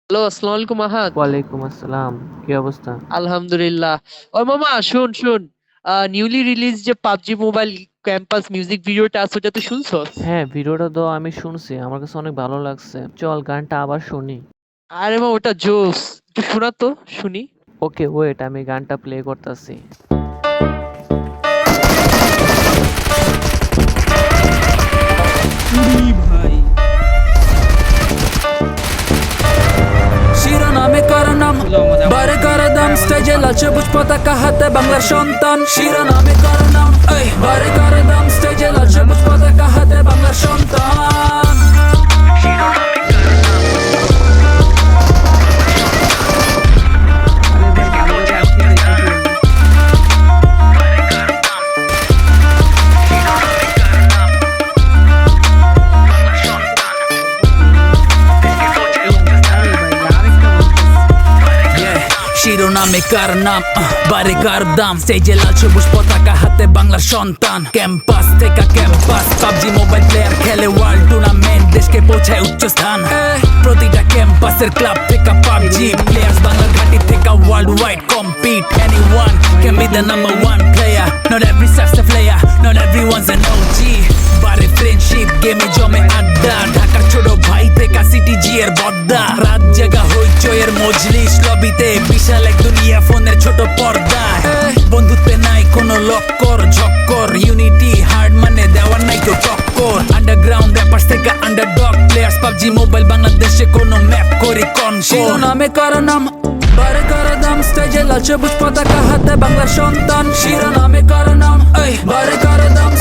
Hello, আসসালামু আলাইকুম আহাদ। ওয়ালাইকুম আসসালাম। কি অবস্থা? আলহামদুলিল্লাহ। ওই মামা শুন। নিউলি রিলিজ যে পাবজি মোবাইল ক্যাম্পাস মিউজিক ভিডিওটা আছে ওটা তুই শুনছস? হ্যাঁ, ভিডিওটা তো আমি শুনছি। আমার কাছে অনেক ভালো লাগছে। চল গানটা আবার শুনি। আরে মা ওটা জোস। একটু শোনা তো শুনি। ওকে ওয়েট, আমি গানটা প্লে করতেছি। উড়ি ভাই শিরোনামে কারনাম বারে কারদাম স্টেজে লাল সবুজ পতাকা হাতে বাংলার সন্তান শিরোনামে কারনাম এই বারে কারদাম স্টেজে লাল সবুজ পতাকা হাতে বাংলার সন্তান শিরোনামে কার নাম বারে কার দাম স্টেজে লাল সবুজ পতাকা হাতে বাংলার সন্তান ক্যাম্পাস থেকে ক্যাম্পাস পাবজি মোবাইল প্লেয়ার খেলে ওয়ার্ল্ড টুর্নামেন্ট দেশকে পৌঁছায় উচ্চ স্থান প্রতিটা ক্যাম্পাসের ক্লাব থেকে পাবজি প্লেয়ার্স বাংলার ঘাটি থেকে world wide compete anyone can be the number one player not every serves a player not everyone's an OG বারে ফ্রেন্ডশিপ গেমে জমে আড্ডা ঢাকার ছোট ভাই থেকে সিটি জি এর বদ্দা রাত জাগা হইচয়ের মজলিস লবিতে বিশাল এক দুনিয়া ফোনের ছোট পর্দা বন্ধুত্বে নাই কোনো লক্কর ঝক্কর ইউনিটি হার্ড মানে দেওয়ার নাই কেউ টক্কর আন্ডারগ্রাউন্ড র্যাপার্স থেকে আন্ডারডগ প্লেয়ার্স পাবজি মোবাইল বাংলাদেশে কোনো ম্যাপ করি শিরোনামে কারনাম বারে কারদাম স্টেজে লাল সবুজ পতাকা হাতে বাংলার সন্তান শিরোনামে কারনাম এই বারে কারদাম